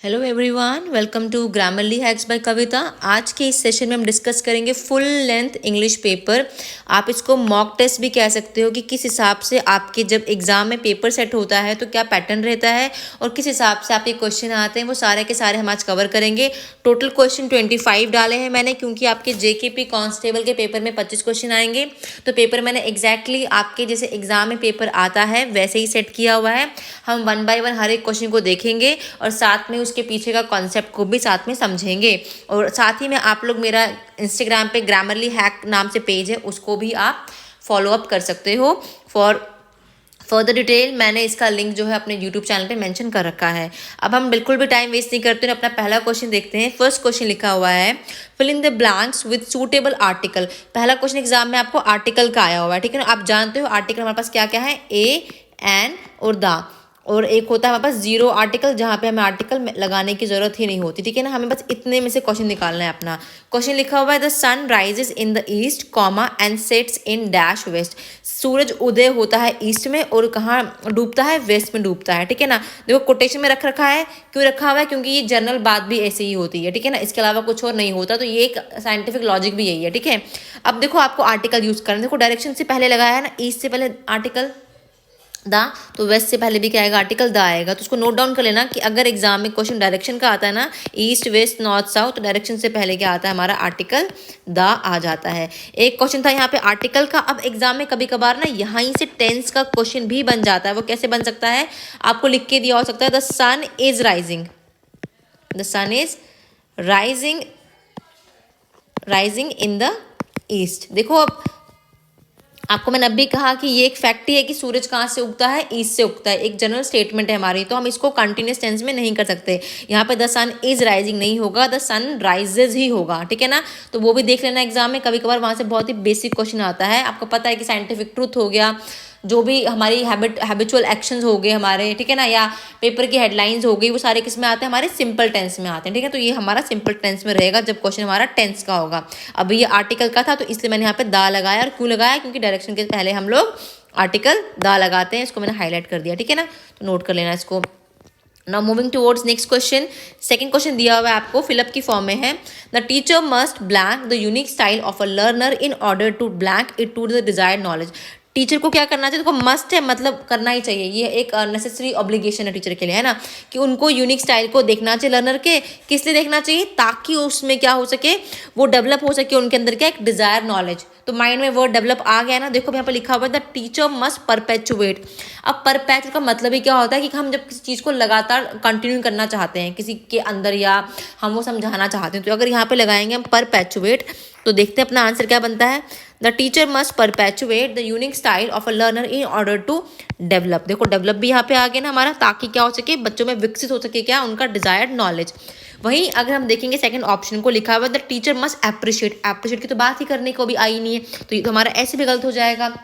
Hello everyone, welcome to Grammarly hacks by Kavita. आज के इस सेशन में हम डिस्कस करेंगे फुल लेंथ इंग्लिश पेपर। आप इसको मॉक टेस्ट भी कह सकते हो कि किस हिसाब से आपके जब एग्जाम में पेपर सेट होता है तो क्या पैटर्न रहता है और किस हिसाब से आपके क्वेश्चन आते हैं, वो सारे के सारे हम आज कवर करेंगे। टोटल क्वेश्चन 25 डाले हैं मैंने, क्योंकि आपके जेकेपी कांस्टेबल के पेपर में 25 क्वेश्चन आएंगे। तो पेपर मैंने एग्जैक्टली आपके जैसे एग्जाम में पेपर आता है वैसे ही सेट किया हुआ है। हम 1 बाय 1 हर एक क्वेश्चन को देखेंगे और साथ में उसके पीछे का कॉन्सेप्ट को भी साथ में समझेंगे। और साथ ही में आप लोग मेरा इंस्टाग्राम पे ग्रामरली हैक नाम से पेज है, उसको भी आप फॉलो अप कर सकते हो। फॉर फर्दर डिटेल मैंने इसका लिंक जो है अपने यूट्यूब चैनल पे मेंशन कर रखा है। अब हम बिल्कुल भी टाइम वेस्ट नहीं करते हैं, अपना पहला क्वेश्चन देखते हैं। फर्स्ट क्वेश्चन लिखा हुआ है fill in the blanks with suitable article. पहला क्वेश्चन एग्जाम में आपको आर्टिकल का आया हुआ है, ठीक है ना। आप जानते हो आर्टिकल हमारे पास क्या क्या है, ए, एन और द। और एक होता है हमारे पास जीरो आर्टिकल, जहाँ पे हमें आर्टिकल लगाने की जरूरत ही नहीं होती, ठीक है ना। हमें बस इतने में से क्वेश्चन निकालना है अपना। क्वेश्चन लिखा हुआ है the sun rises in the east comma and sets in dash west. सूरज उदय होता है ईस्ट में और कहाँ डूबता है, वेस्ट में डूबता है, ठीक है ना। देखो कोटेशन में रख रखा है, क्यों रखा हुआ है, क्योंकि ये जनरल बात भी ऐसे ही होती है, ठीक है ना। इसके अलावा कुछ और नहीं होता, तो ये एक साइंटिफिक लॉजिक भी यही है, ठीक है। अब देखो आपको आर्टिकल यूज करना है। देखो डायरेक्शन से पहले लगाया है ना, ईस्ट से पहले आर्टिकल दा, तो वेस्ट से पहले भी क्या आएगा, आर्टिकल दा आएगा। तो उसको नोट डाउन कर लेना कि अगर एग्जाम में क्वेश्चन डायरेक्शन का आता है ना, ईस्ट वेस्ट नॉर्थ साउथ, तो डायरेक्शन से पहले क्या आता है, हमारा आर्टिकल दा आ जाता है। एक क्वेश्चन था यहाँ पे आर्टिकल का। अब एग्जाम में कभी कभार ना यहाँ से टेंस का क्वेश्चन भी बन जाता है। वो कैसे बन सकता है, आपको लिख के दिया हो सकता है the sun is rising, the sun is rising, rising in the east. देखो अब आपको मैंने अभी कहा कि ये एक फैक्ट ही है कि सूरज कहाँ से उगता है, ईस्ट से उगता है। एक जनरल स्टेटमेंट है हमारी, तो हम इसको कंटिन्यूस टेंस में नहीं कर सकते। यहाँ पे द सन इज राइजिंग नहीं होगा, द सन राइजेज ही होगा, ठीक है ना। तो वो भी देख लेना एग्जाम में, कभी कभार वहाँ से बहुत ही बेसिक क्वेश्चन आता है। आपको पता है कि साइंटिफिक ट्रूथ हो गया, जो भी हमारी हैबिचुअल एक्शंस हो गए हमारे, ठीक है ना, या पेपर की हेडलाइंस हो गई, वो सारे किस में आते हैं, हमारे सिंपल टेंस में आते हैं, ठीक है। तो ये हमारा सिंपल टेंस में रहेगा जब क्वेश्चन हमारा टेंस का होगा। अभी ये आर्टिकल का था, तो इसलिए मैंने यहाँ पे दा लगाया। और क्यों लगाया, क्योंकि डायरेक्शन के पहले हम लोग आर्टिकल दा लगाते हैं। इसको मैंने हाईलाइट कर दिया, ठीक है ना। तो नोट कर लेना इसको। Now moving towards next question. Second question दिया हुआ है आपको, फिलअप की फॉर्म में है। The teacher must blank the unique style of a learner in order to blank it to the desired knowledge. Teacher को क्या करना चाहिए, देखो मस्ट है मतलब करना ही चाहिए, ये एक नेसेसरी ऑब्लिगेशन है टीचर के लिए, है ना, कि उनको यूनिक स्टाइल को देखना चाहिए लर्नर के। किस लिए देखना चाहिए, ताकि उसमें क्या हो सके, वो डेवलप हो सके उनके अंदर क्या, एक डिजायर नॉलेज। तो माइंड में वर्ड डेवलप आ गया ना। देखो यहाँ पर लिखा हुआ है द टीचर मस्ट परपेचुएट। अब परपेचुएट का मतलब ही क्या होता है कि हम जब किसी चीज़ को लगातार कंटिन्यू करना चाहते हैं किसी के अंदर, या हम वो समझाना चाहते हैं, तो अगर यहाँ पे लगाएंगे हम परपेचुएट, तो देखते हैं अपना आंसर क्या बनता है। The teacher must perpetuate the unique style of a learner in order to develop. देखो डेवलप भी यहाँ पे आ गया ना हमारा, ताकि क्या हो सके, बच्चों में विकसित हो सके क्या, उनका डिजायर्ड नॉलेज। वहीं अगर हम देखेंगे सेकंड ऑप्शन को, लिखा हुआ है the teacher must appreciate. Appreciate की तो बात ही करने को भी आई नहीं है, तो ये तो हमारा ऐसे भी गलत हो जाएगा।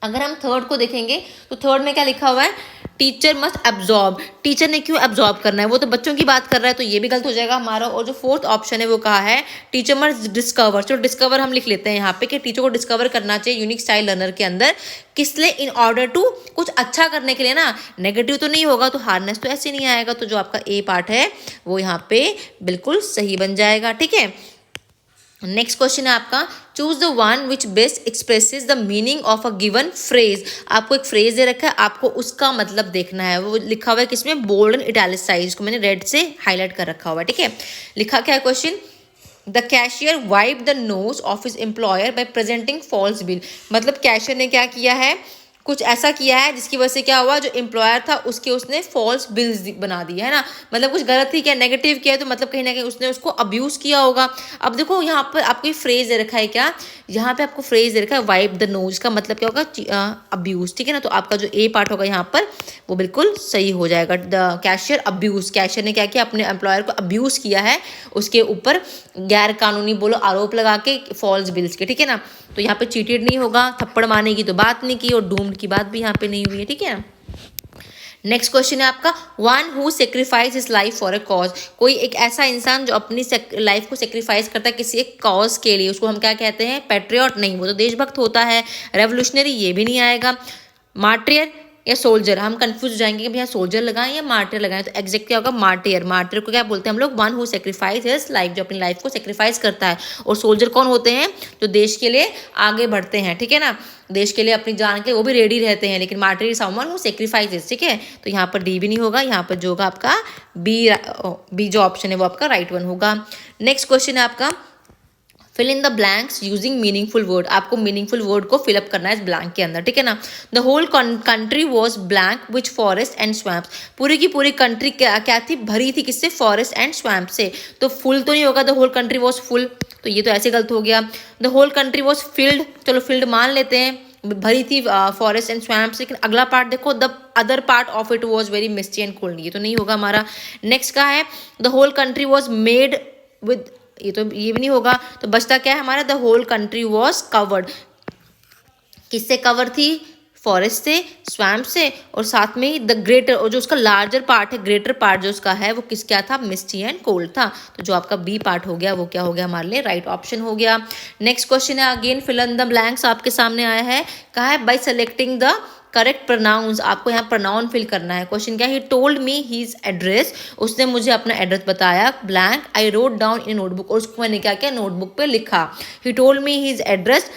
अगर हम थर्ड को देखेंगे तो थर्ड में क्या लिखा हुआ है, टीचर मस्ट एब्जॉर्ब। टीचर ने क्यों एब्जॉर्ब करना है, वो तो बच्चों की बात कर रहा है, तो ये भी गलत हो जाएगा हमारा। और जो फोर्थ ऑप्शन है वो कहा है टीचर मस्ट डिस्कवर। चलो डिस्कवर हम लिख लेते हैं यहाँ पे कि टीचर को डिस्कवर करना चाहिए यूनिक स्टाइल लर्नर के अंदर। किस लिए, इन ऑर्डर टू, कुछ अच्छा करने के लिए ना। नेगेटिव तो नहीं होगा, तो हार्नेस तो ऐसे नहीं आएगा। तो जो आपका ए पार्ट है वो यहाँ पे बिल्कुल सही बन जाएगा, ठीक है। नेक्स्ट क्वेश्चन है आपका, choose the one which best expresses the meaning of a given phrase. आपको एक फ्रेज दे रखा है, आपको उसका मतलब देखना है। वो लिखा हुआ है किसमें, बोल्ड एंड इटैलिसाइज्ड को मैंने रेड से हाईलाइट कर रखा हुआ है, ठीक है। लिखा क्या है question, the cashier wipe the nose of his employer by presenting false bill. मतलब कैशियर ने क्या किया है, कुछ ऐसा किया है जिसकी वजह से क्या हुआ, जो एम्प्लॉयर था उसके उसने फॉल्स बिल्स बना दिए, है ना। मतलब कुछ गलत ही किया, नेगेटिव किया है, तो मतलब कहीं ना कहीं उसने उसको अब्यूज किया होगा। अब देखो यहाँ पर आपको फ्रेज दे रखा है, क्या यहाँ पे आपको फ्रेज दे रखा है वाइप द नोज, का मतलब क्या होगा, अब्यूज, ठीक है ना। तो आपका जो ए पार्ट होगा यहाँ पर वो बिल्कुल सही हो जाएगा। द कैशियर अब्यूज, कैशियर ने क्या किया, अपने एम्प्लॉयर को अब्यूज किया है, उसके ऊपर गैर कानूनी बोलो आरोप लगा के फॉल्स बिल्स के, ठीक है ना। तो यहाँ पे चीटेड नहीं होगा, थप्पड़ मारने की तो बात नहीं की, और डूम्ड की बात भी यहाँ पे नहीं हुई है, ठीक है। नेक्स्ट क्वेश्चन है आपका, one who sacrifice his life for a cause. कोई एक ऐसा इंसान जो अपनी लाइफ को सेक्रीफाइस करता है किसी एक कॉज के लिए, उसको हम क्या कहते हैं, पैट्रियट नहीं, वो तो देशभक्त होता है। रेवोल्यूशनरी ये भी नहीं आएगा। मार्टियर या सोल्जर, हम कंफ्यूज हो जाएंगे कि भैया सोल्जर लगाएं या मार्टियर लगाएं, तो एग्जैक्ट क्या होगा, मार्टियर। मार्टियर को क्या बोलते हैं हम लोग, one who sacrifice his life, जो अपनी लाइफ को सेक्रीफाइस करता है। और सोल्जर कौन होते हैं, जो देश के लिए आगे बढ़ते हैं, ठीक है ना, देश के लिए अपनी जान के लिए वो भी रेडी रहते हैं। लेकिन martyr is someone who sacrifices, ठीक है। तो यहाँ पर डी भी नहीं होगा, यहाँ पर जो होगा आपका बी जो ऑप्शन है वो आपका राइट वन होगा। नेक्स्ट क्वेश्चन है आपका, fill in the blanks using meaningful word. आपको मीनिंगफुल वर्ड को फिलअप करना है इस ब्लैंक के अंदर, ठीक है ना। The whole country was blank which forest and swamp. पूरी की पूरी कंट्री क्या थी, भरी थी किससे, फॉरेस्ट एंड स्वैम्प से। तो फुल तो नहीं होगा, the whole country was full, तो ये तो ऐसे गलत हो गया। The whole country was filled, चलो फिल्ड मान लेते हैं, भरी थी फॉरेस्ट एंड स्वैम्प से। लेकिन अगला पार्ट देखो, the other part of it was very misty and cold, ये तो नहीं होगा हमारा। नेक्स्ट का है, the whole country was made with, ये तो ये भी नहीं होगा। तो बचता क्या है हमारा, the whole country was covered, किससे कवर थी, फॉरेस्ट से, स्वैम्प से, और साथ में ही द ग्रेटर, और जो उसका लार्जर पार्ट है, ग्रेटर पार्ट जो उसका है वो किस क्या था, मिस्टी एंड कोल्ड था। तो जो आपका बी पार्ट हो गया वो क्या हो गया हमारे लिए, राइट ऑप्शन हो गया। नेक्स्ट क्वेश्चन है again fill in the blanks, आपके सामने आया है, कहा है by selecting the correct pronouns. आपको यहाँ प्रोनाउन फिल करना है। क्वेश्चन क्या है, he told me his address, उसने मुझे अपना एड्रेस बताया, blank I wrote down in notebook, और उसको मैंने क्या किया, नोटबुक पे लिखा। He told me his address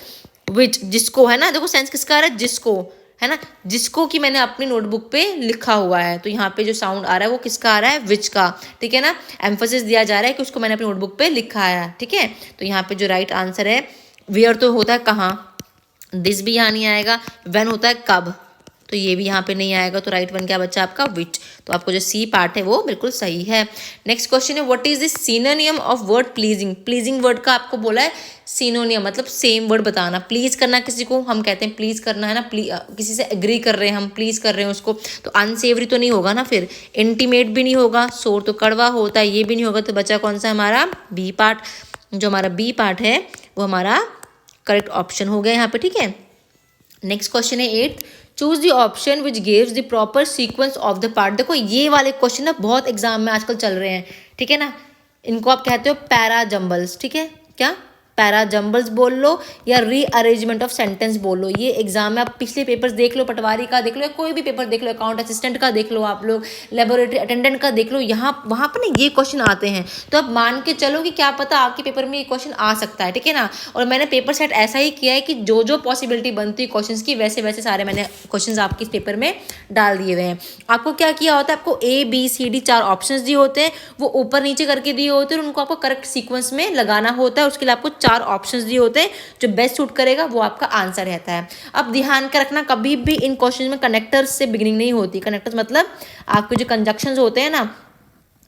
which, जिसको है ना, देखो सेंस किसका आ रहा है, जिसको है ना, जिसको कि मैंने अपनी नोटबुक पे लिखा हुआ है। तो यहाँ पे जो साउंड आ रहा है वो किसका आ रहा है, विच का, ठीक है ना। एम्फोसिस दिया जा रहा है कि उसको मैंने अपनी नोटबुक पे लिखा है, ठीक है। तो यहाँ पे जो राइट आंसर है, वेयर तो होता है कहाँ, दिस भी यहाँ नहीं आएगा, व्हेन होता है कब, तो ये भी यहाँ पे नहीं आएगा। तो राइट वन क्या बच्चा आपका, विच। तो आपको जो सी पार्ट है वो बिल्कुल सही है। नेक्स्ट क्वेश्चन है, what is the सिनोनियम of word pleasing. Pleasing word का आपको बोला है सिनोनियम, मतलब सेम वर्ड बताना। प्लीज करना किसी को हम कहते हैं प्लीज करना, है ना, किसी से एग्री कर रहे हैं हम, प्लीज कर रहे हैं उसको, तो अनसेवरी तो नहीं होगा ना, फिर इंटीमेट भी नहीं होगा, सोर तो कड़वा होता है, ये भी नहीं होगा। तो बचा कौन सा हमारा, बी पार्ट। जो हमारा बी पार्ट है वो हमारा करेक्ट ऑप्शन हो गया यहाँ पे, ठीक है। नेक्स्ट क्वेश्चन है 8, choose the option which gives the proper sequence of the part. देखो ये वाले क्वेश्चन ना बहुत एग्जाम में आजकल चल रहे हैं, ठीक है ना। इनको आप कहते हो पैरा जंबल्स, ठीक है, क्या पैरा जंबल्स बोल लो या रीअरेंजमेंट ऑफ सेंटेंस बोल लो। ये एग्जाम में आप पिछले पेपर्स देख लो, पटवारी का देख लो या कोई भी पेपर देख लो, अकाउंट असिस्टेंट का देख लो, आप लोग लेबोरेटरी अटेंडेंट का देख लो, यहाँ वहाँ पर ना ये क्वेश्चन आते हैं। तो अब मान के चलो कि क्या पता आपके पेपर में ये क्वेश्चन आ सकता है, ठीक है ना। और मैंने पेपर सेट ऐसा ही किया है कि जो जो पॉसिबिलिटी बनती है क्वेश्चन की, वैसे वैसे सारे मैंने क्वेश्चन आपके इस पेपर में डाल दिए हुए हैं। आपको क्या किया होता है, आपको ABCD 4 ऑप्शन दिए होते हैं, वो ऊपर नीचे करके दिए होते हैं, उनको आपको करेक्ट सीक्वेंस में लगाना होता है। उसके लिए आपको 4 ऑप्शंस दिए होते हैं, जो बेस्ट सूट करेगा वो आपका आंसर रहता है। अब ध्यान कर रखना, कभी भी इन क्वेश्चन में कनेक्टर्स से बिगिनिंग नहीं होती। कनेक्टर्स मतलब आपके जो कंजक्शंस होते हैं ना,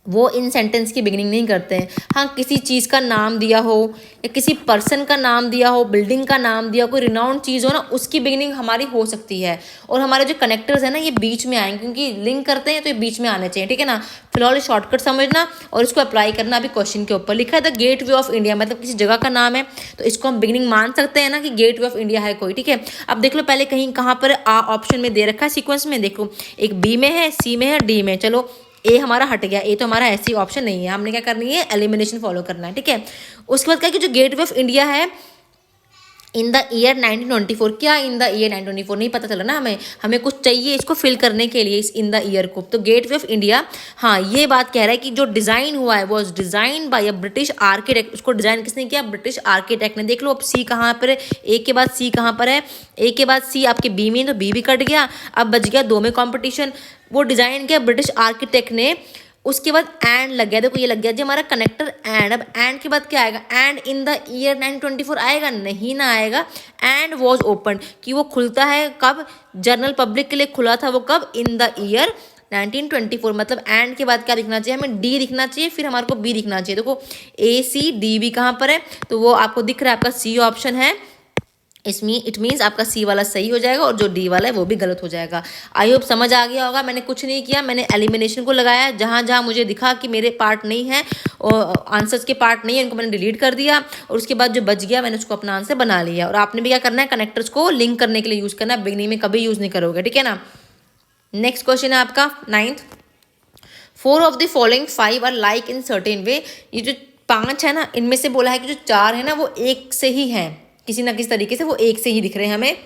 वो इन सेंटेंस की बिगिनिंग नहीं करते हैं। हाँ, किसी चीज़ का नाम दिया हो या किसी पर्सन का नाम दिया हो, बिल्डिंग का नाम दिया हो, कोई रिनाउंड चीज़ हो ना, उसकी बिगिनिंग हमारी हो सकती है। और हमारे जो कनेक्टर्स है ना, ये बीच में आएंगे, क्योंकि लिंक करते हैं तो ये बीच में आने चाहिए, ठीक है ना। फिलहाल शॉर्टकट समझना और इसको अप्लाई करना। अभी क्वेश्चन के ऊपर लिखा है the Gateway of India, मतलब किसी जगह का नाम है, तो इसको हम बिगिनिंग मान सकते हैं ना कि गेट वे ऑफ इंडिया है कोई, ठीक है। अब देख लो पहले कहीं कहाँ पर ऑप्शन में दे रखा है सीक्वेंस में, देखो एक बी में है, सी में है, डी में। चलो ए हमारा हट गया, ए तो हमारा ऐसी ऑप्शन नहीं है, हमने क्या करनी है, एलिमिनेशन फॉलो करना है, ठीक है। उसके बाद क्या कि जो गेट वे ऑफ इंडिया है इन द ईयर 1924, क्या इन द ईयर 1924 नहीं पता चला ना, हमें कुछ चाहिए इसको फिल करने के लिए इस इन द ईयर को। तो गेट वे ऑफ इंडिया, हाँ ये बात कह रहा है कि जो डिज़ाइन हुआ है वो design by a British architect. उसको डिज़ाइन किसने किया, ब्रिटिश आर्किटेक्ट ने। देख लो अब सी कहाँ पर है, ए के बाद सी कहाँ पर है, ए के बाद सी आपके बी में, तो बी भी कट गया, अब बच गया 2 में कॉम्पिटिशन। वो डिज़ाइन किया ब्रिटिश आर्किटेक्ट ने, उसके बाद एंड लग गया, देखो ये लग गया जी हमारा कनेक्टर एंड। अब एंड के बाद क्या आएगा, एंड इन द ईयर 1924 आएगा, नहीं ना आएगा। एंड वॉज ओपन, कि वो खुलता है कब, जनरल पब्लिक के लिए खुला था वो कब, इन द ईयर 1924। मतलब एंड के बाद क्या लिखना चाहिए हमें, डी लिखना चाहिए, फिर हमारे को बी लिखना चाहिए। देखो ACD भी कहाँ पर है, तो वो आपको दिख रहा है आपका सी ऑप्शन है। इसमें इट मीन्स आपका सी वाला सही हो जाएगा और जो डी वाला है वो भी गलत हो जाएगा। आई होप समझ आ गया होगा। मैंने कुछ नहीं किया, मैंने एलिमिनेशन को लगाया, जहाँ जहाँ मुझे दिखा कि मेरे पार्ट नहीं है और आंसर्स के पार्ट नहीं है, इनको मैंने डिलीट कर दिया, और उसके बाद जो बच गया मैंने उसको अपना आंसर बना लिया। और आपने भी क्या करना है, कनेक्टर्स को लिंक करने के लिए यूज़ करना है, बिगनिंग में कभी यूज़ नहीं करोगे, ठीक है ना। नेक्स्ट क्वेश्चन है आपका 9th, 4 of the following 5 are like in certain way. ये जो 5 है ना, इनमें से बोला है कि जो 4 है ना वो एक से ही हैं, किसी ना किसी तरीके से वो एक से ही दिख रहे हैं हमें,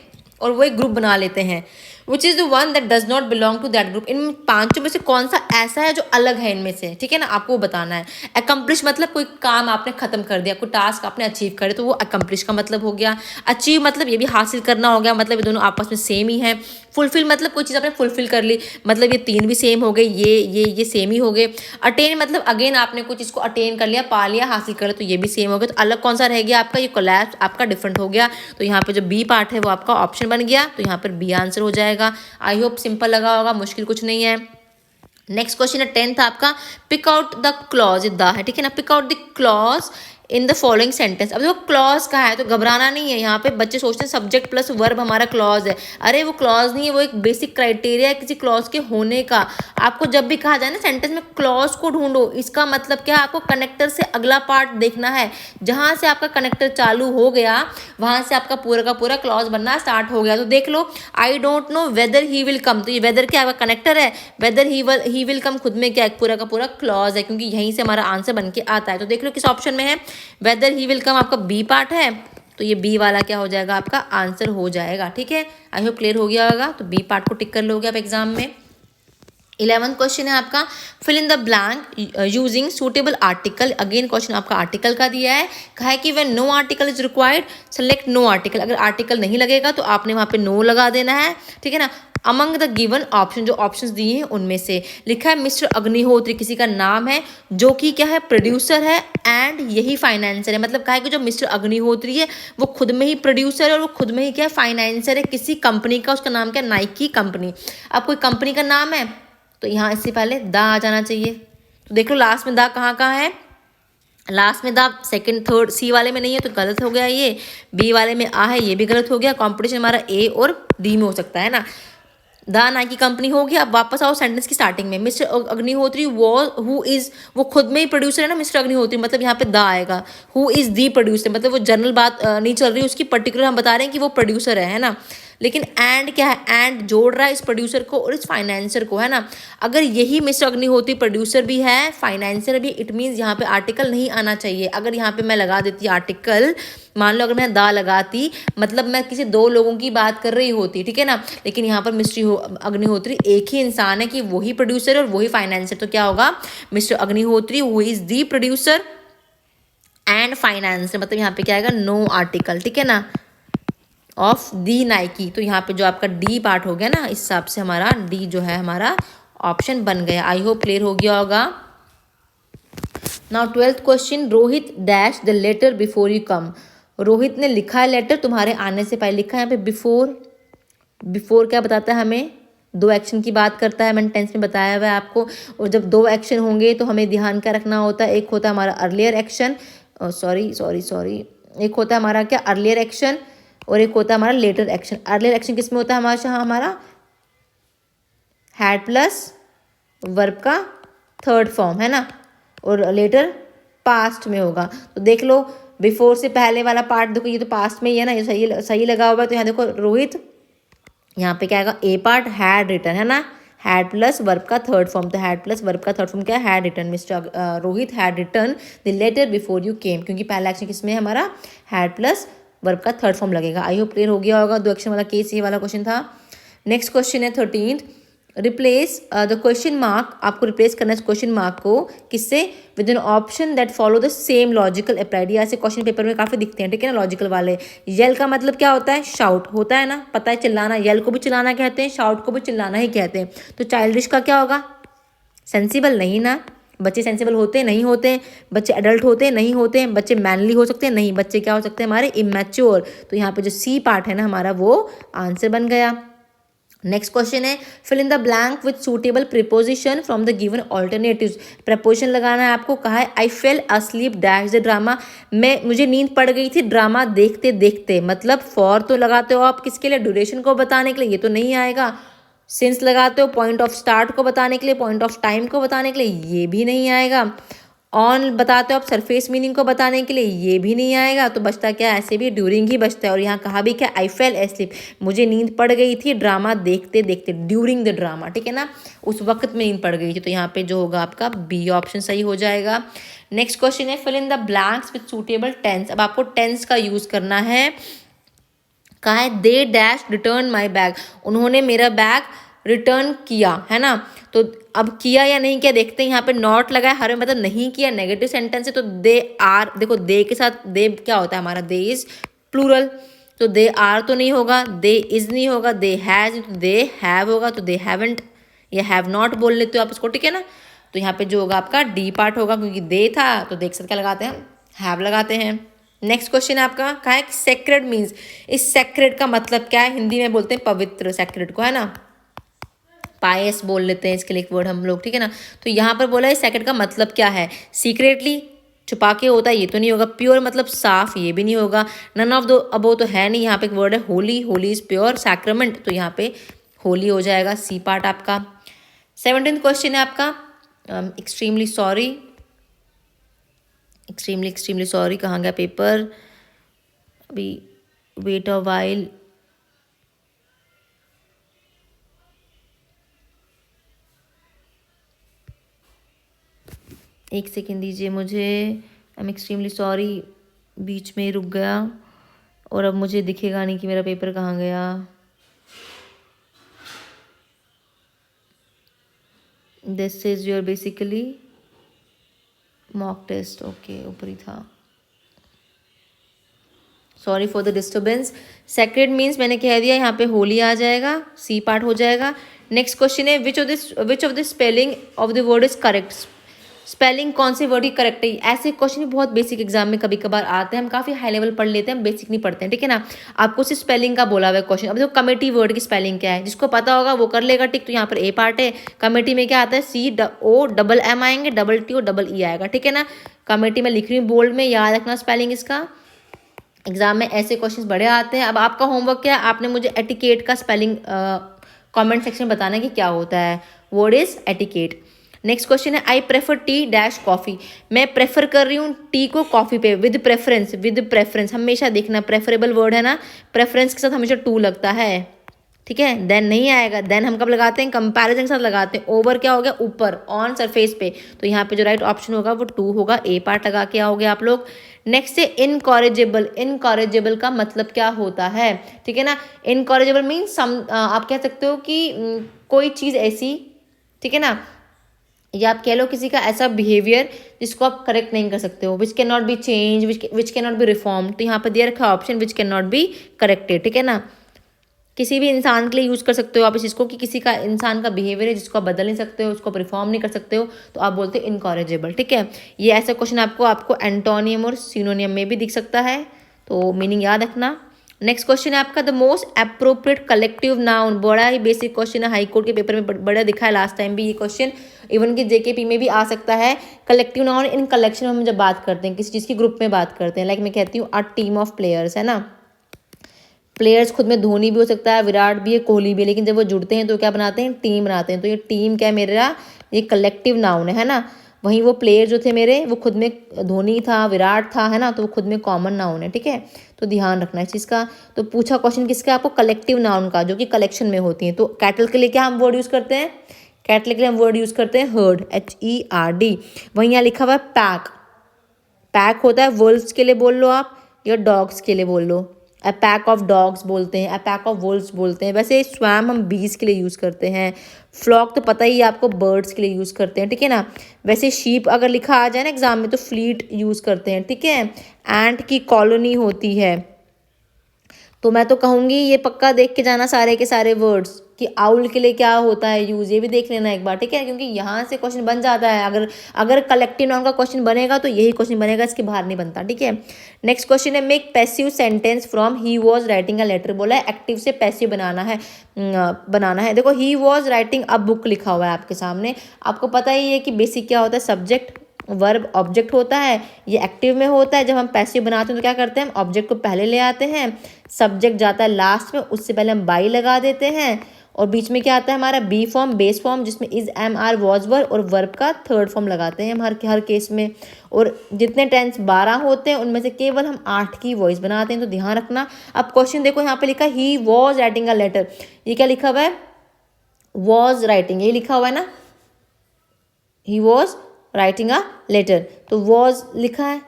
और वो एक ग्रुप बना लेते हैं। Which is the one that does not belong to that group. इन पांचों में से कौन सा ऐसा है जो अलग है इनमें से, ठीक है ना, आपको बताना है। अकम्प्लिश मतलब कोई काम आपने खत्म कर दिया, कोई टास्क आपने अचीव करे, तो वो अकम्प्लिश का मतलब हो गया। अचीव मतलब ये भी हासिल करना हो गया, मतलब ये दोनों आपस में सेम ही है। फुलफिल मतलब कोई चीज़ आपने फुलफिल कर ली, मतलब ये तीन भी सेम हो गए, ये सेम ही हो गए। अटेन मतलब अगेन आपने कोई चीज़ को अटेन कर लिया, पा लिया, हासिल कर लिया, तो ये भी सेम हो गया। तो अलग कौन सा रह गया आपका, ये कोलैप्स आपका डिफरेंट हो गया। तो यहाँ पे जो बी पार्ट है वो आपका ऑप्शन बन गया, तो यहाँ पर बी आंसर हो जाएगा। आई होप सिंपल लगा होगा, मुश्किल कुछ नहीं है। नेक्स्ट क्वेश्चन है 10th आपका, pick out the clause, the है, ठीक है ना, pick out the clause in the following sentence. अब देखो क्लॉज का है तो घबराना नहीं है। यहाँ पे बच्चे सोचते हैं सब्जेक्ट प्लस वर्ब हमारा क्लॉज है, अरे वो क्लॉज नहीं है, वो एक बेसिक क्राइटेरिया है किसी क्लॉज के होने का। आपको जब भी कहा जाए ना सेंटेंस में क्लॉज को ढूंढो, इसका मतलब क्या है, आपको कनेक्टर से अगला पार्ट देखना है। जहाँ से आपका कनेक्टर चालू हो गया वहाँ से आपका पूरा का पूरा क्लॉज बनना स्टार्ट हो गया। तो देख लो, I don't know whether he will come, तो ये वेदर क्या आपका कनेक्टर है, वेदर ही विल कम खुद में क्या पूरा का पूरा क्लॉज है, क्योंकि यहीं से हमारा आंसर बन के आता है। तो देख लो किस ऑप्शन में है, वेदर ही विल कम आपका बी पार्ट है, तो ये बी वाला क्या हो जाएगा, आपका आंसर हो जाएगा। ठीक है, आई होप क्लियर हो गया होगा। तो बी पार्ट को टिक कर लोगे आप एग्जाम में। 11th क्वेश्चन है आपका, fill in the blank using suitable article. Again question आपका आर्टिकल का दिया है, कहा है कि when no article is required select no article. अगर आर्टिकल नहीं लगेगा तो आपने वहाँ पे नो लगा देना है, ठीक है ना। अमंग द गिवन ऑप्शन, जो ऑप्शंस दिए हैं उनमें से लिखा है मिस्टर अग्निहोत्री, किसी का नाम है जो कि क्या है, प्रोड्यूसर है एंड यही फाइनेंसर है। मतलब कहा है कि जो मिस्टर अग्निहोत्री है वो खुद में ही प्रोड्यूसर है और वो खुद में ही क्या है, फाइनेंसर है किसी कंपनी का। उसका नाम क्या है, नाइकी कंपनी। अब कोई कंपनी का नाम है तो यहाँ इससे पहले द आ जाना चाहिए। तो देख लो लास्ट में द कहाँ कहाँ है, लास्ट में द सेकंड थर्ड सी वाले में नहीं है तो गलत हो गया, ये बी वाले में आ है ये भी गलत हो गया। कॉम्पिटिशन हमारा ए और डी में हो सकता है ना। द नाइकी कंपनी हो गया। अब वापस आओ सेंटेंस की स्टार्टिंग में, मिस्टर अग्निहोत्री वो खुद में ही प्रोड्यूसर है ना मिस्टर अग्निहोत्री, मतलब यहाँ पे द आएगा। हु इज दी प्रोड्यूसर, मतलब वो जनरल बात नहीं चल रही, उसकी पर्टिकुलर हम बता रहे हैं कि वो प्रोड्यूसर है ना। लेकिन एंड क्या है, एंड जोड़ रहा है इस प्रोड्यूसर को और इस फाइनेंसर को, है ना। अगर यही मिस्टर अग्निहोत्री प्रोड्यूसर भी है फाइनेंसर भी, इट मीन्स यहाँ पे आर्टिकल नहीं आना चाहिए। अगर यहाँ पे मैं लगा देती आर्टिकल, मान लो अगर मैं दा लगाती, मतलब मैं किसी दो लोगों की बात कर रही होती, ठीक है ना। लेकिन यहाँ पर मिस्टर अग्निहोत्री एक ही इंसान है कि वही प्रोड्यूसर और वही फाइनेंसर, तो क्या होगा, mister Agnihotri who is the producer and financier, मतलब यहाँ पे क्या आएगा, नो आर्टिकल, ठीक है ना, ऑफ दी नाइकी। तो यहाँ पे जो आपका डी पार्ट हो गया ना, इस हिसाब से हमारा डी जो है हमारा ऑप्शन बन गया। आई होप क्लियर हो गया होगा। Now 12th question, Rohit dash the letter before you come. Rohit ने लिखा है लेटर तुम्हारे आने से पहले, लिखा है यहाँ पे बिफोर। बिफोर क्या बताता है हमें, दो एक्शन की बात करता है, मैंने टेंस में बताया हुआ है आपको। और जब दो एक्शन होंगे तो हमें ध्यान क्या रखना होता है, एक होता है हमारा अर्लियर एक्शन, सॉरी एक होता है हमारा क्या, अर्लियर एक्शन, और एक होता है हमारा लेटर एक्शन। अर्लियर एक्शन किस में होता है हमारा हैड प्लस वर्ब का थर्ड फॉर्म, है ना, और लेटर पास्ट में होगा। तो देख लो बिफोर से पहले वाला पार्ट देखो, ये तो पास्ट में ही है ना, ये सही लगा हुआ है। तो यहाँ देखो रोहित, यहाँ पे क्या आएगा, ए पार्ट हैड रिटन, है ना, हैड प्लस वर्ब का थर्ड फॉर्म। तो हैड प्लस वर्ब का थर्ड फॉर्म क्या है, had written. Mister Rohit had written the letter before you came, क्योंकि पहला एक्शन किसमें है हमारा, हैड प्लस वर्ब का थर्ड फॉर्म लगेगा। आई होप क्लियर हो गया होगा। दो एक्शन वाला केस ये वाला क्वेश्चन था। नेक्स्ट क्वेश्चन है 13th, replace the question mark. आपको रिप्लेस करना है क्वेश्चन मार्क को किससे, with an option that follow the same logical applied. ऐसे क्वेश्चन पेपर में काफी दिखते हैं, ठीक है ना, लॉजिकल वाले। यल का मतलब क्या होता है, शाउट होता है ना, पता है, चिल्लाना। यल को भी चिल्लाना कहते हैं, शाउट को भी चिल्लाना ही कहते हैं। तो चाइल्डिश का क्या होगा, सेंसिबल नहीं ना। बच्चे सेंसिबल होते हैं, नहीं होते हैं। बच्चे एडल्ट होते हैं, नहीं होते हैं। बच्चे मैनली हो सकते हैं, नहीं। बच्चे क्या हो सकते हैं हमारे, इमेच्योर। तो यहाँ पे जो सी पार्ट है ना हमारा, वो आंसर बन गया। नेक्स्ट क्वेश्चन है, fill in the blank with suitable preposition from the given alternatives. Preposition लगाना है आपको। कहा है I fell asleep dash the drama, मुझे नींद पड़ गई थी ड्रामा देखते देखते। मतलब फॉर तो लगाते हो आप किसके लिए, ड्यूरेशन को बताने के लिए, ये तो नहीं आएगा। सिंस लगाते हो पॉइंट ऑफ स्टार्ट को बताने के लिए, पॉइंट ऑफ टाइम को बताने के लिए, ये भी नहीं आएगा। ऑन बताते हो आप सरफेस मीनिंग को बताने के लिए, ये भी नहीं आएगा। तो बचता क्या, ऐसे भी ड्यूरिंग ही बचता है। और यहाँ कहा भी क्या, आई फेल एस्लीप, मुझे नींद पड़ गई थी ड्रामा देखते देखते, ड्यूरिंग द ड्रामा, ठीक है ना, उस वक्त में नींद पड़ गई थी। तो यहाँ पे जो होगा आपका बी ऑप्शन सही हो जाएगा। नेक्स्ट क्वेश्चन है, fill in the blanks with suitable tense. अब आपको टेंस का यूज करना है। कहा है they dash return my bag, उन्होंने मेरा बैग रिटर्न किया, है ना। तो अब किया या नहीं किया देखते हैं, यहाँ पे नॉट लगा है, हर में मतलब नहीं किया, नेगेटिव सेंटेंस है, तो दे आर, देखो दे के साथ दे क्या होता है हमारा, दे इज प्लूरल, तो दे आर तो नहीं होगा, दे इज नहीं होगा, दे हैज तो दे हैव होगा, तो दे हैवंट या हैव नॉट बोल लेते हो आप इसको, ठीक है ना। तो यहाँ पे जो होगा आपका डी पार्ट होगा, क्योंकि दे था तो देख सकते क्या लगाते हैं, हैव लगाते हैं। नेक्स्ट क्वेश्चन आपका कहा है सेक्रेड मीन्स, इस सेक्रेड का मतलब क्या है, हिंदी में बोलते हैं पवित्र, सेक्रेड को, है ना, पायस बोल लेते हैं इसके लिए एक वर्ड हम लोग, ठीक है ना। तो यहाँ पर बोला है सेक्रेड का मतलब क्या है, सीक्रेटली छुपा के होता है ये तो नहीं होगा, प्योर मतलब साफ ये भी नहीं होगा, नन ऑफ दो अबो तो है नहीं, यहाँ पे एक वर्ड है Holi, Holi is pure, sacrament तो यहाँ पे होली हो जाएगा, सी पार्ट आपका। 17th क्वेश्चन है आपका एक्सट्रीमली सॉरी, एक्सट्रीमली सॉरी, कहाँ गया पेपर, अभी वेट अ वाइल, एक सेकेंड दीजिए मुझे, आई एम एक्सट्रीमली सॉरी, बीच में ही रुक गया और अब मुझे दिखेगा नहीं कि मेरा पेपर कहाँ गया। This is your basically mock test, okay ऊपर ही था, sorry for the disturbance. Sacred means मैंने कह दिया, यहाँ पे होली आ जाएगा, सी पार्ट हो जाएगा। नेक्स्ट क्वेश्चन है which of the spelling of the word is correct, spelling कौन से वर्ड की करेक्ट है, ऐसे क्वेश्चन भी बहुत बेसिक एग्जाम में कभी कभार आते हैं, हम काफी हाई लेवल पढ़ लेते हैं, हम बेसिक नहीं पढ़ते हैं, ठीक है ना। आपको सिर्फ स्पेलिंग का बोला हुआ है क्वेश्चन, अब देखो कमेटी वर्ड की स्पेलिंग क्या है, जिसको पता होगा वो कर लेगा टिक, तो यहाँ पर ए पार्ट है, कमेटी में क्या आता है, COMM आएंगे, TTO आएगा, ठीक है ना। कमेटी में लिख रही हूँ बोल्ड में, याद रखना स्पेलिंग इसका, एग्जाम में ऐसे क्वेश्चंस बड़े आते हैं। अब आपका होमवर्क क्या है, आपने मुझे एटिकेट का स्पेलिंग कमेंट सेक्शन में बताना है कि क्या होता है, word is etiquette. Next question है I prefer tea dash coffee, मैं प्रेफर कर रही हूँ टी को कॉफ़ी पे, विद प्रेफरेंस हमेशा देखना, प्रेफरेबल वर्ड है ना, प्रेफरेंस के साथ हमेशा टू लगता है, ठीक है। देन नहीं आएगा, देन हम कब लगाते हैं, कंपैरिजन के साथ लगाते हैं, ओवर क्या हो गया ऊपर, ऑन सरफेस पे, तो यहाँ पे जो राइट ऑप्शन होगा वो टू होगा, ए पार्ट लगा के आओगे आप लोग। नेक्स्ट है इनकॉरेजेबल, इनकॉरेजेबल का मतलब क्या होता है, ठीक है ना। इनकॉरेजेबल मीन्स आप कह सकते हो कि कोई चीज़ ऐसी, ठीक है ना, या आप कह लो किसी का ऐसा बिहेवियर जिसको आप करेक्ट नहीं कर सकते हो, which can not be change, which can not be reform, तो यहाँ पर दिया रखा option which can not be corrected, ठीक है ना। किसी भी इंसान के लिए यूज़ कर सकते हो आप इस चीज़ को, कि किसी का इंसान का बिहेवियर है जिसको आप बदल नहीं सकते हो, उसको आप रिफॉर्म नहीं कर सकते हो, तो आप बोलते हो इनकॉरेजेबल, ठीक है। ये ऐसा क्वेश्चन आपको एंटोनियम और सिनोनियम में भी दिख सकता है, तो मीनिंग याद रखना। नेक्स्ट क्वेश्चन है आपका the most appropriate collective noun, बड़ा ही बेसिक क्वेश्चन है, हाई कोर्ट के पेपर में बड़ा दिखा है लास्ट टाइम भी ये क्वेश्चन, इवन कि JKP में भी आ सकता है। कलेक्टिव नाउन इन कलेक्शन में हम जब बात करते हैं किसी चीज़ की ग्रुप में बात करते हैं, लाइक मैं कहती हूँ अ टीम ऑफ प्लेयर्स, है ना, प्लेयर्स खुद में धोनी भी हो सकता है, विराट भी है, कोहली भी है, लेकिन जब वो जुड़ते हैं तो क्या बनाते हैं, टीम बनाते हैं, तो ये टीम क्या है मेरा, ये कलेक्टिव नाउन है ना। वहीं वो प्लेयर जो थे मेरे वो खुद में धोनी था, विराट था, है ना, तो वो खुद में कॉमन नाउन है, ठीक है, तो ध्यान रखना इस चीज़ का। तो पूछा क्वेश्चन किसका, आपको कलेक्टिव नाउन का, जो कि कलेक्शन में होती हैं। तो कैटल के लिए क्या हम वर्ड यूज़ करते हैं, कैटल के लिए हम वर्ड यूज़ करते हैं हर्ड, HERD। वहीं यहाँ लिखा हुआ है पैक, पैक होता है वुल्व्स के लिए बोल लो आप, या डॉग्स के लिए बोल लो, अ पैक ऑफ डॉग्स बोलते हैं, अ पैक ऑफ वुल्व्स बोलते हैं। वैसे स्वैम हम बीज के लिए यूज़ करते हैं, फ्लॉक तो पता ही है आपको बर्ड्स के लिए यूज़ करते हैं, ठीक है ना। वैसे शीप अगर लिखा आ जाए ना एग्जाम में तो फ्लीट यूज़ करते हैं, ठीक है। एंट की कॉलोनी होती है, तो मैं तो कहूँगी ये पक्का देख के जाना सारे के सारे वर्ड्स, कि आउल के लिए क्या होता है यूज़, ये भी देख लेना एक बार, ठीक है, क्योंकि यहाँ से क्वेश्चन बन जाता है, अगर अगर कलेक्टिव नाउन का क्वेश्चन बनेगा तो यही क्वेश्चन बनेगा, इसके बाहर नहीं बनता, ठीक है। नेक्स्ट क्वेश्चन है make passive sentence from he was writing a letter, बोला है एक्टिव से पैसिव बनाना है। देखो he was writing a book लिखा हुआ है आपके सामने, आपको पता ही है कि बेसिक क्या होता है, सब्जेक्ट वर्ब ऑब्जेक्ट होता है, ये एक्टिव में होता है। जब हम पैसिव बनाते हैं तो क्या करते हैं, हम ऑब्जेक्ट को पहले ले आते हैं, सब्जेक्ट जाता है लास्ट में, उससे पहले हम बाई लगा देते हैं, और बीच में क्या आता है हमारा बी फॉर्म, बेस फॉर्म, जिसमें is am are was were, और वर्ब का थर्ड फॉर्म लगाते हैं हम हर केस में। और जितने टेंस 12 होते हैं उनमें से केवल हम 8 की वॉइस बनाते हैं, तो ध्यान रखना। अब क्वेश्चन देखो यहाँ पे लिखा he was writing a letter, ये क्या लिखा हुआ है, वॉज राइटिंग, ये लिखा हुआ है ना, he was writing a letter, तो वॉज लिखा है,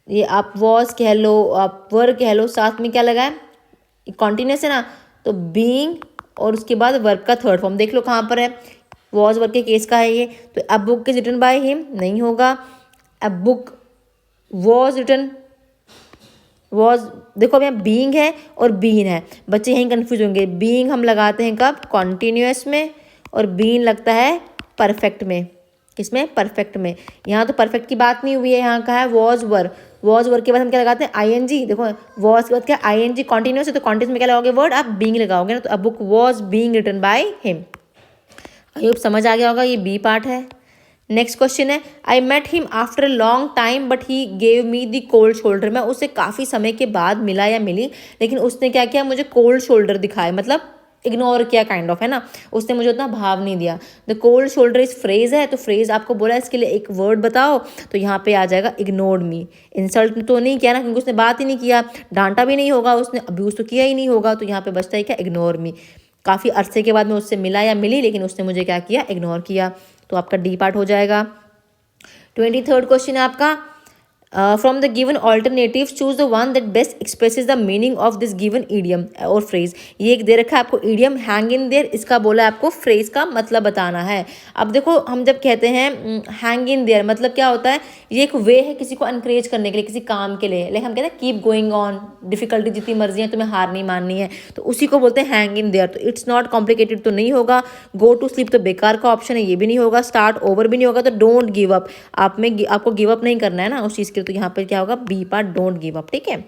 ये आप वॉज कह लो, आप वर कह लो, साथ में क्या लगा है, कॉन्टिन्यूस है ना, तो बीइंग और उसके बाद वर्ब का थर्ड फॉर्म देख लो कहाँ पर है, वॉज वर्ब के केस का है ये। तो a book is written by him नहीं होगा, a book was written, was देखो अब यहाँ बीइंग है और बीन है, बच्चे यहीं कंफ्यूज होंगे। बीइंग हम लगाते हैं कब, कॉन्टिन्यूस में, और बीन लगता है परफेक्ट में। किसमें, परफेक्ट में। यहाँ तो परफेक्ट की बात नहीं हुई है, यहाँ का है वॉज वर। वॉज वर के बाद हम क्या लगाते हैं, आईएनजी। देखो वॉज के बाद क्या, आईएनजी कॉन्टिन्यूस है, तो कॉन्टिन्यूस में क्या लगाओगे वर्ड, आप बीइंग लगाओगे ना, तो a book was being written by him. I hope समझ आ गया होगा, ये बी पार्ट है। नेक्स्ट क्वेश्चन है, I met him after a long time but he gave me the cold shoulder. मैं उससे काफ़ी समय के बाद मिला या मिली, लेकिन उसने क्या किया, मुझे कोल्ड शोल्डर दिखाया, मतलब इग्नोर किया काइंड ऑफ, है ना, उसने मुझे उतना भाव नहीं दिया। द कोल्ड शोल्डर इस फ्रेज है, तो फ्रेज आपको बोला इसके लिए एक वर्ड बताओ, तो यहाँ पे आ जाएगा इग्नोर्ड मी। इंसल्ट तो नहीं किया ना, क्योंकि उसने बात ही नहीं किया, डांटा भी नहीं होगा उसने, अब्यूज तो किया ही नहीं होगा, तो यहाँ पे बचता है क्या, इग्नोर मी। काफ़ी अरसे के बाद मैं उससे मिला या मिली, लेकिन उसने मुझे क्या किया, इग्नोर किया, तो आपका डी पार्ट हो जाएगा। 23rd क्वेश्चन है आपका, from the given alternative choose the one that best expresses the meaning of this given idiom और फ्रेज। ये एक दे रखा है आपको ईडियम, हैंग इन देयर, इसका बोला है आपको फ्रेज का मतलब बताना है। अब देखो हम जब कहते हैं हैंग इन देयर, मतलब क्या होता है, ये एक वे है किसी को एनकरेज करने के लिए, किसी काम के लिए, लेकिन हम कहते हैं कीप गोइंग ऑन, डिफिकल्टी जितनी मर्जी है, तुम्हें हार नहीं माननी है, तो उसी को बोलते हैं हैंग इन देयर। तो इट्स नॉट कॉम्प्लिकेटेड तो नहीं होगा, गो टू स्लीप तो बेकार का ऑप्शन है, ये भी नहीं होगा, स्टार्ट ओवर भी नहीं होगा, तो डोंट गिव अप, आपको गिव अप नहीं करना है ना उस चीज़ के लिए, तो यहाँ पर क्या होगा, B part, don't give up. ठीक है,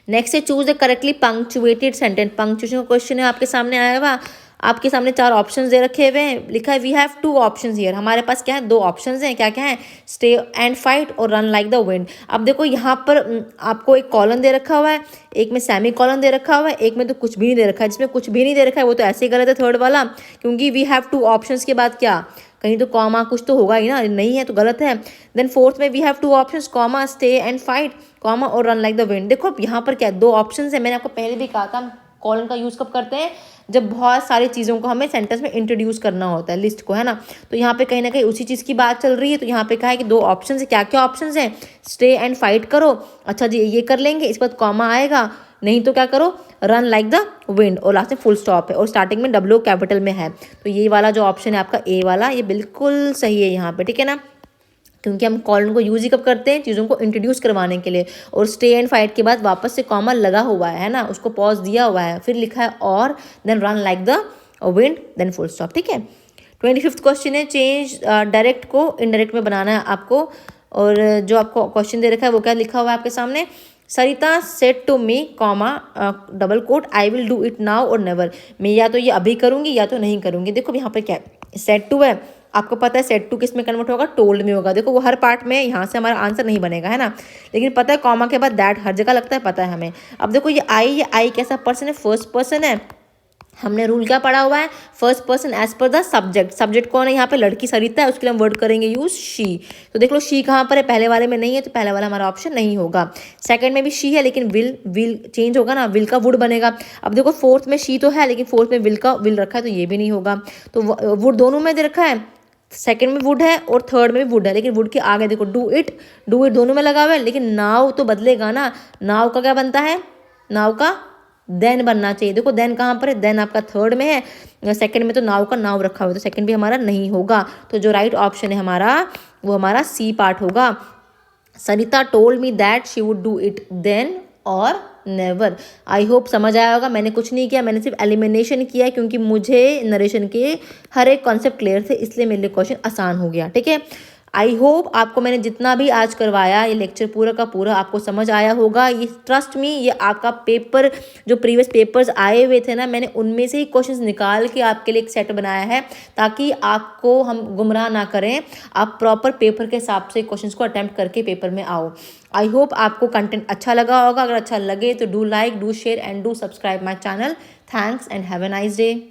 नेक्स्ट है choose the correctly punctuated sentence. Punctuation का क्वेश्चन है आपके सामने आया हुआ, आपके सामने 4 ऑप्शंस दे रखे हुए हैं, लिखा है वी हैव 2 ऑप्शंस हियर। हमारे पास क्या है, 2 ऑप्शंस हैं, क्या क्या है, स्टे एंड फाइट और रन लाइक द विंड। अब देखो यहाँ पर आपको एक कॉलन दे रखा हुआ है, एक में सेमी कॉलन दे रखा हुआ है, एक में तो कुछ भी नहीं दे रखा है। जिसमें कुछ भी नहीं दे रखा है वो तो ऐसे ही गलत है, थर्ड वाला, क्योंकि वी हैव 2 ऑप्शंस के बाद क्या, कहीं तो कॉमा कुछ तो होगा ही ना, नहीं है तो गलत है। देन फोर्थ में we have 2 options, comma stay and fight, comma और रन लाइक द विंड। देखो अब यहाँ पर क्या 2 ऑप्शंस है, मैंने आपको पहले भी कहा था कॉलन का यूज़ कब करते हैं, जब बहुत सारी चीज़ों को हमें सेंटेंस में इंट्रोड्यूस करना होता है, लिस्ट को, है ना। तो यहाँ पे कहीं ना कहीं उसी चीज़ की बात चल रही है, तो यहाँ पे कहा है कि 2 ऑप्शन है, क्या क्या ऑप्शन हैं, स्टे एंड फाइट करो, अच्छा जी ये कर लेंगे, इसके बाद कॉमा आएगा, नहीं तो क्या करो, रन लाइक द विंड, और लास्ट में फुल स्टॉप है, और स्टार्टिंग में W कैपिटल में है। तो ये वाला जो ऑप्शन है आपका ए वाला, ये बिल्कुल सही है यहाँ पे, ठीक है ना, क्योंकि हम कॉलन को यूज ही कब करते हैं, चीज़ों को इंट्रोड्यूस करवाने के लिए, और स्टे एंड फाइट के बाद वापस से कॉमा लगा हुआ है ना, उसको पॉज दिया हुआ है, फिर लिखा है और then run like the wind then full stop. ठीक है, 25th क्वेश्चन है, चेंज डायरेक्ट को इनडायरेक्ट में बनाना है आपको, और जो आपको क्वेश्चन दे रखा है वो क्या लिखा हुआ है आपके सामने, Sarita said to me comma double quote I will do it now or never. मैं या तो ये अभी करूँगी या तो नहीं करूँगी। देखो यहाँ पर क्या है, सेड टू है, आपको पता है सेड टू किस में कन्वर्ट होगा, टोल्ड में होगा। देखो वो हर पार्ट में, यहाँ से हमारा आंसर नहीं बनेगा, है ना, लेकिन पता है कॉमा के बाद दैट हर जगह लगता है, पता है हमें। अब देखो ये आई कैसा पर्सन है, फर्स्ट पर्सन है, हमने रूल क्या पढ़ा हुआ है, first person as per the subject. Subject कौन है यहाँ पे, लड़की सरिता है, उसके लिए हम वर्ड करेंगे यूज शी। तो देख लो शी कहाँ पर है, पहले वाले में नहीं है, तो पहले वाला हमारा ऑप्शन नहीं होगा। सेकंड में भी शी है, लेकिन विल चेंज होगा ना, विल का वुड बनेगा। अब देखो फोर्थ में शी तो है, लेकिन फोर्थ में विल रखा है, तो ये भी नहीं होगा। तो वुड दोनों में दे रखा है, सेकंड में वुड है और थर्ड में भी वुड है, लेकिन वुड के आगे देखो डू इट दोनों में लगा हुआ है, लेकिन नाव तो बदलेगा ना, नाव का क्या बनता है, नाव का देन बनना चाहिए। देखो देन कहाँ पर है, देन आपका थर्ड में है, सेकंड में तो नाव का नाव रखा हुआ है, तो सेकंड भी हमारा नहीं होगा। तो जो राइट ऑप्शन है हमारा वो हमारा सी पार्ट होगा। Sarita told me that she would do it then or never. I hope समझ आया होगा। मैंने कुछ नहीं किया, मैंने सिर्फ एलिमिनेशन किया, क्योंकि मुझे नरेशन के हर एक कॉन्सेप्ट क्लियर थे, इसलिए मेरे लिए क्वेश्चन आसान हो गया। ठीक है, आई होप आपको मैंने जितना भी आज करवाया, ये लेक्चर पूरा का पूरा आपको समझ आया होगा। ये ट्रस्ट मी, ये आपका पेपर जो प्रीवियस पेपर्स आए हुए थे ना, मैंने उनमें से ही क्वेश्चंस निकाल के आपके लिए एक सेट बनाया है, ताकि आपको हम गुमराह ना करें, आप प्रॉपर पेपर के हिसाब से क्वेश्चंस को अटैम्प्ट करके पेपर में आओ। आई होप आपको कंटेंट अच्छा लगा होगा। अगर अच्छा लगे तो do like, do share and do subscribe my channel. Thanks and have a nice day.